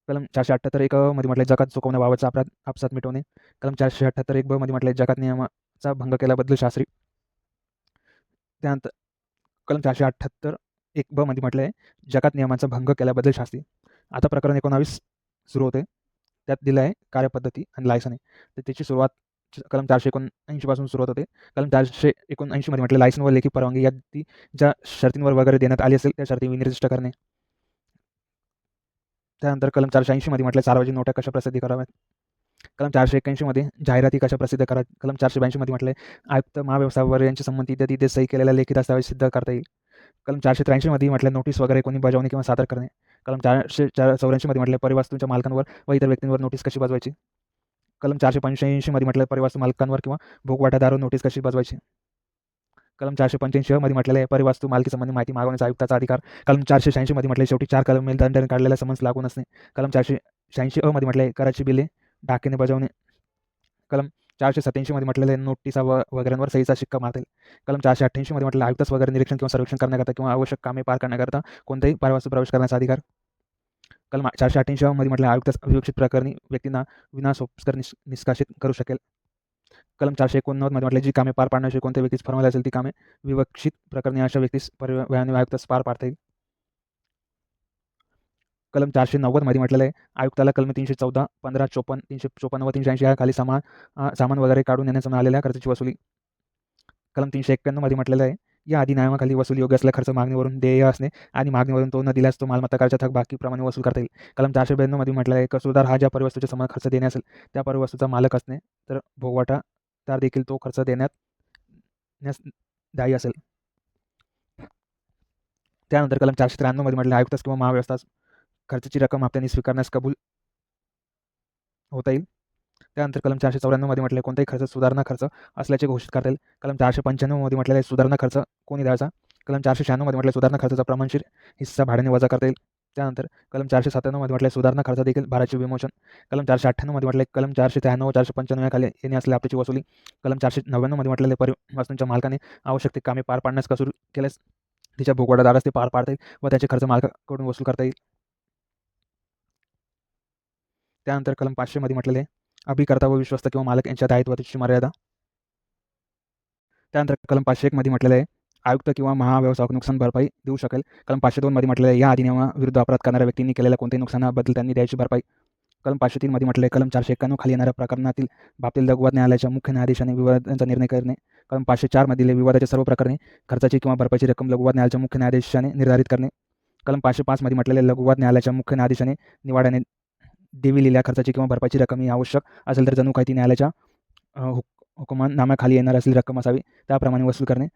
कलम 478 1 मध्ये म्हटले जकात चुकवण्याबाबतचा अपराध आपसात मिटवणे. कलम 478 1 ब मध्ये म्हटले जकात नियमाचा भंग केल्याबद्दल शास्त्री. त्यानंतर कलम 478 1 ब मध्ये म्हटलं आहे जकात नियमांचा भंग केल्याबद्दल शास्ती. आता प्रकरण 19 सुरू होते. त्यात दिलं आहे कार्यपद्धती आणि लायसन आहे. तर त्याची सुरुवात कलम 479 पासून सुरुवात होते. कलम 479 मध्ये म्हटलं लायसन व लेखी परवानगी यादी ज्या शर्तींवर वगैरे देण्यात आली असेल त्या शर्ती निर्दिष्ट करणे. त्यानंतर कलम 480 मध्ये म्हटलं सार्वजनिक नोटा कशा प्रसिद्ध कराव्यात. कलम 481 मध्ये जाहिराती कशा प्रसिद्ध कराव्यात. कलम 482 मध्ये म्हटले आयुक्त महाव्यवस्थापक यांची संमती इत्यादी ते सही केलेल्या लेखी दस्तावेज सिद्ध करता येईल. कलम 483 मध्ये म्हटलं नोटीस वगैरे कोणी बजावणी किंवा सादर करणे. कलम 484 मध्ये म्हटलं परिवस्तूंच्या मालकांवर व इतर व्यक्तींवर नोटीस कशी बजवायची. कलम 485 मध्ये म्हटलं परिवस्तू मालकांवर किंवा भोगवाटादारावर नोटीस कशी बजवायची. कलम 485 मध्ये म्हटलेले परिवस्तू मालकी संबंधी माहिती मागवण्याचा आयुक्ताचा अधिकार. कलम 486 मध्ये म्हटले शेवटी 4 कलम दंडाने काढलेला समन्स लागू नसणे. कलम 486 अ मध्ये म्हटले कराची बिले डाकेने बजावणे. कलम 487 मध्ये म्हटलेले नोटिसा वगैरेंवर सहीचा शिक्का मारता येईल. कलम 488 मध्ये म्हटलं आयुक्तास वगैरे निरीक्षण किंवा सर्वेक्षण करण्याकरता किंवा आवश्यक कामे पार करण्याकरता कोणत्याही परवास्तू प्रवेश करण्याचा अधिकार. कलम 488 मध्ये म्हटलं आयुक्तास अविवक्षित प्रकरणी व्यक्तींना विनासोपस्कर निष्कासित करू शकेल. कलम 489 मध्ये म्हटले जी कामे पार पाडण्याची कोणत्या व्यक्तीस फरमावली असेल ती कामे विवक्षित प्रकरणी अशा व्यक्तीस परिवहन आयुक्तास पार पाडता येईल. कलम 490 मध्ये म्हटलेलं आहे आयुक्ताला कलम 314, 15, 54, 354 व 380 या खाली सामान वगैरे काढून नेण्यासंबंधी आलेल्या खर्चाची वसुली. कलम 391 मध्ये म्हटलेलं आहे या अधिनियमाखाली वसूल योग्य असलेल्या खर्च मागणीवरून देय असणे आणि मागणीवरून तो न दिल्यास तो मालमत्ता कराच्या थकबाकीप्रमाणे वसूल करता येईल. कलम 492 मध्ये म्हटलं आहे कसूरदार हा ज्या परिवस्तूच्या समान खर्च देणे असेल त्या परिवस्तूचा मालक असणे तर भोगवाटा तर देखील तो खर्च देण्यास दायी असेल. त्यानंतर कलम 493 मध्ये म्हटले आयुक्तास किंवा महाव्यवस्थास खर्चाची रक्कम हप्त्याने स्वीकारण्यास कबूल होता येईल. त्यानंतर कलम 494 मध्ये म्हटले कोणताही खर्च सुधारणा खर्च असल्याचे घोषित करता येईल. कलम 495 मध्ये म्हटलेले सुधारणा खर्च कोणी द्यायचा. कलम 496 मध्ये म्हटले सुधारणा खर्चाचा प्रमाणशीर हिस्सा भाड्याने वजा करता येईल. त्यानंतर कलम 497 मध्ये म्हटले सुधारणा खर्च देखील भाड्याचे विमोचन. कलम 498 मध्ये म्हटले कलम 493 व 495 या खाली येणे असलेल्या हप्त्याची वसुली. कलम 499 मध्ये म्हटलेले वस्तूंच्या मालकाने आवश्यक ते कामे पार पाडण्यास कसूर केल्यास तिच्या भोगवटादारास ते पार पाडता येईल व त्याचे खर्च मालकाकडून वसूल करता येईल. त्यानंतर कलम 500 मध्ये म्हटलेले अभिकर्ता व विश्वस्त किंवा मालक यांच्या दायित्वाची मर्यादा. त्यानंतर कलम 501 मध्ये म्हटलेले आहे आयुक्त किंवा महाव्यवस्थापक नुकसान भरपाई देऊ शकेल. कलम 502 मध्ये म्हटलेले आहे या अधिनियमाविरुद्ध अपराध करणाऱ्या व्यक्तींनी केलेल्या कोणत्याही नुकसानाबद्दल त्यांनी द्यायची भरपाई. कलम 503 मध्ये म्हटले कलम 491 खाली येणाऱ्या प्रकरणातील बाबतीत लघुवाद न्यायालयाच्या मुख्य न्यायाधीशाने विवादांचा निर्णय करणे. कलम 504 मधील विवादाच्या सर्व प्रकरणे खर्चाची किंवा भरपाईची रक्कम लघुवाद न्यायालयाच्या मुख्य न्यायाधीशाने निर्धारित करणे. कलम 505 मध्ये म्हटलेले लघुवाद न्यायालयाच्या मुख्य न्यायाधीशाने निवाड्याने देविलेल्या खर्चाची किंवा भरपाईची रक्कम ही आवश्यक असेल तर जणू काही ती न्यायालयाच्या हुकुमनाम्याखाली येणार असलेली रक्कम असावी त्याप्रमाणे वसूल करणे.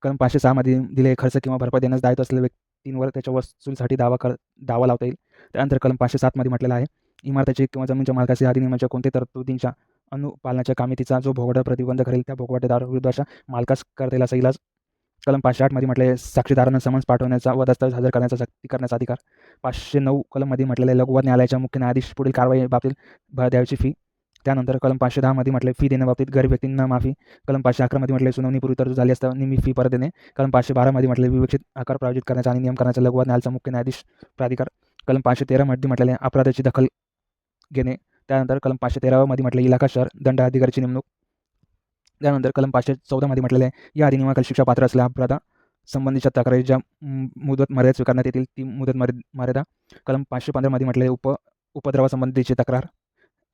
कलम 506 मध्ये दिले खर्च किंवा भरपाई देण्यास दायित्व असलेल्या व्यक्तींवर त्याच्या वसूलीसाठी दावा लावता येईल. त्यानंतर कलम 507 मध्ये म्हटलेला आहे इमारतीचे किंवा जमिनीच्या मालकाचे अधिनियमाच्या कोणत्याही तरतुदींच्या अनुपालनाच्या कामी तिचा जो भोगवटा प्रतिबंध करेल त्या भोगवटेदाराविरुद्ध अशा मालकास करता येईल असा इलाज. कलम 508 मध्ये म्हटले साक्षीदारांना समन्स पाठवण्याचा व दस्तावेज हजर करण्याचा सक्ती करण्याचा अधिकार. 509 कलम मध्ये म्हटलेले लघुवाद न्यायालयाच्या मुख्य न्यायाधीश पुढील कारवाई बाबतीत द्यायची फी. त्यानंतर कलम 510 मध्ये म्हटले फी देण्याबाबतीत गरीब व्यक्तींना माफी. कलम 511 मध्ये म्हटले सुनावणीपूर्वी तरतूद झाली असता निम्मी फी परत देणे. कलम 512 मध्ये म्हटले विवेचित आकार प्रायोजित करण्याचा आणि नियम करण्याचा लघुवाद न्यायालयाचा मुख्य न्यायाधीश प्राधिकार. कलम 513 मध्ये म्हटलेले अपराधाची दखल घेणे. त्यानंतर कलम 513 मध्ये म्हटले इलाका शहर दंड अधिकाऱ्याची नेमणूक. त्यानंतर कलम 514 मध्ये म्हटलेले या अधिनियमाखाली शिक्षा पात्र असलेल्या अपराधा संबंधीच्या तक्रारी ज्या मुदत मर्यादित स्वीकारण्यात येतील ती मुदत मर्यादा. कलम 515 मध्ये म्हटलेले उपद्रवासंबंधीची तक्रार.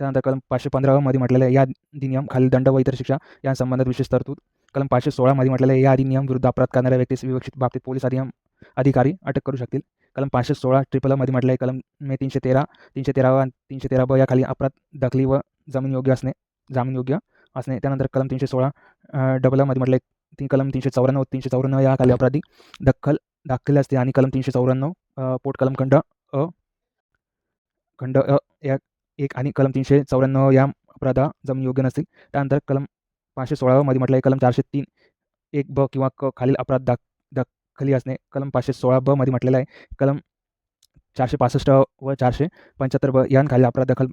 त्यानंतर कलम 515 मध्ये म्हटलेले या अधिनियम खालील दंड व इतर शिक्षा या संबंधात विशेष तरतूद. कलम 516 मध्ये म्हटलेले या अधिनियम विरुद्ध अपराध करणाऱ्या व्यक्तीस विवक्षित बाबतीत पोलीस अधिकारी अटक करू शकतील. कलम 516 ट्रिपल मध्ये म्हटले कलम 313 आणि 313 ब या खाली अपराध दखली व जामीनयोग्य असणे. त्यानंतर कलम 316 डबल मध्ये म्हटले कलम 394 या खाली अपराधी दखल दाखल असते आणि कलम 394 पोट कलम खंड अ या 1 आणि कलम 394 या अपराधा जामीनयोग्य नसतील. त्यानंतर कलम 516 मध्ये म्हटले कलम 403 1 ब किंवा क खालील अपराध दखली असणे. कलम 516 ब मध्ये म्हटलेला आहे कलम 465 व 475 ब यांखालील अपराध दखल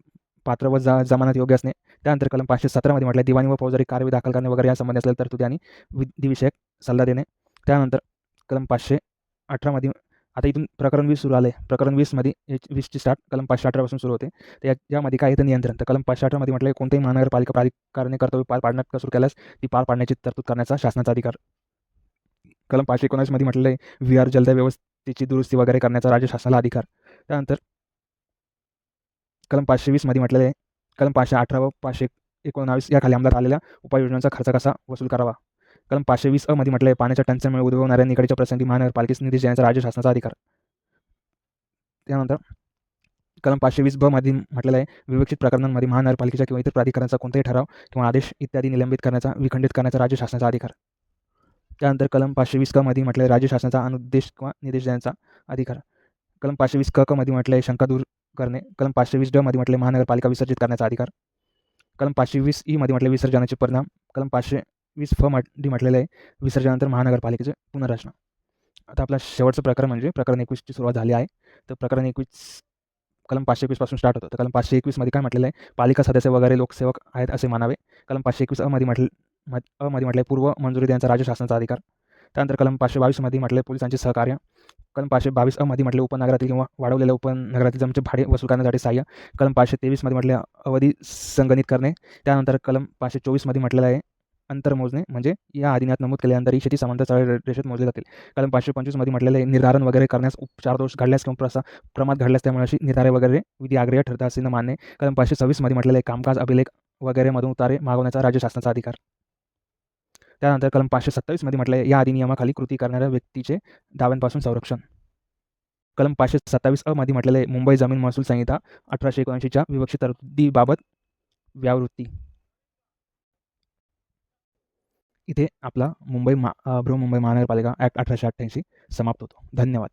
पात्र व जमानत योग्य असणे. त्यानंतर कलम 517 मध्ये म्हटले दिवाणी व फौजदारी कारवाई दाखल करणे वगैरे या संबंधी असलेल्या तरतुदी आणि विधिविषयक सल्ला देणे. त्यानंतर कलम 518 मध्ये आता इथून प्रकरण 20 सुरू आले. प्रकरण 20 मध्ये 20ची स्टार्ट कलम 518 पासून सुरू होते. तर यामध्ये काय येतं नियंत्रण. तर कलम 518 मध्ये म्हटले कोणत्याही महानगरपालिका प्राधिकाराने कर्तव्य पार पाडण्यात कसूर केल्यास ती पार पाडण्याची तरतूद करण्याचा शासनाचा अधिकार. कलम 519 मध्ये म्हटलेले विहार जलद व्यवस्थेची दुरुस्ती वगैरे करण्याचा राज्य शासनाला अधिकार. त्यानंतर कलम 520 मध्ये म्हटलेले कलम 518 व 519 या खाली अंमलात आलेल्या उपाययोजनांचा खर्च कसा वसूल करावा. कलम 520 मध्ये म्हटले पाण्याच्या टंचाईमुळे उद्भवणाऱ्या निकडीच्या प्रसंगी महानगरपालिकेस निधी देण्याचा राज्य शासनाचा अधिकार. त्यानंतर कलम 520 ब मध्ये म्हटलेलं आहे विवेचित प्रकरणांमध्ये महानगरपालिकेच्या किंवा इतर प्राधिकरणाचा कोणताही ठराव किंवा आदेश इत्यादी निलंबित करण्याचा विखंडित करण्याचा राज्य शासनाचा अधिकार. त्यानंतर कलम 520 क मध्ये म्हटले राज्य शासनाचा अनुदेश किंवा निर्देश देण्याचा अधिकार. कलम 520 क मध्ये म्हटले शंका दूर करणे. कलम 520 ड मध्ये म्हटले महानगरपालिका विसर्जित करण्याचा अधिकार. कलम 520 ई मध्ये म्हटले विसर्जनाचे परिणाम. कलम 520 फ मध्ये म्हटलेलं आहे विसर्जनानंतर महानगरपालिकेचे पुनर्रचना. आता आपला शेवटचं प्रकरण म्हणजे प्रकरण 21ची सुरुवात झाली आहे. तर प्रकरण 21 कलम 521 पासून स्टार्ट होतं. तर कलम 521 मध्ये काय म्हटलेलं आहे पालिका सदस्य वगैरे लोकसेवक आहेत असे मानावे. कलम 521 अ मध्ये म्हटले पूर्व मंजुरी देण्याचा राज्य शासनाचा अधिकार. त्यानंतर कलम 522 मध्ये म्हटले पोलिसांचे सहकार्य. कलम 522 अ मध्ये म्हटले उपनगरातील किंवा वाढवलेल्या उपनगरातील जमीनचे भाडे वसूल करण्यासाठी सहाय्य. कलम 523 मध्ये म्हटले अवधी संगणित करणे. त्यानंतर कलम 524 मध्ये म्हटलेलं आहे अंतर मोजणे म्हणजे या अधिनियमात नमूद केल्यानंतर ही शेती समांतर सरळ रेषेत मोजली जातील. कलम 525 मध्ये म्हटलेले निर्धारण वगैरे करण्यास उपचार दोष घडल्यास किंवा प्रमाद घडल्यास त्यामुळे अशी निर्धारे वगैरे विधी आग्रह ठरतात असे न मानणे. कलम 526 मध्ये म्हटलेले कामकाज अभिलेख वगैरे मधून उतारे मागवण्याचा राज्य शासनाचा अधिकार. त्यानंतर कलम 527 मध्ये म्हटले या अधिनियमाखाली कृती करणाऱ्या व्यक्तीचे दाव्यांपासून संरक्षण. कलम 527 अ मध्ये म्हटलेले मुंबई जमीन महसूल संहिता 1879च्या विवक्षित तरतुदीबाबत व्यावृत्ती. इथे आपला बृहन्मुंबई महानगरपालिका ॲक्ट 1888 समाप्त होतो. धन्यवाद.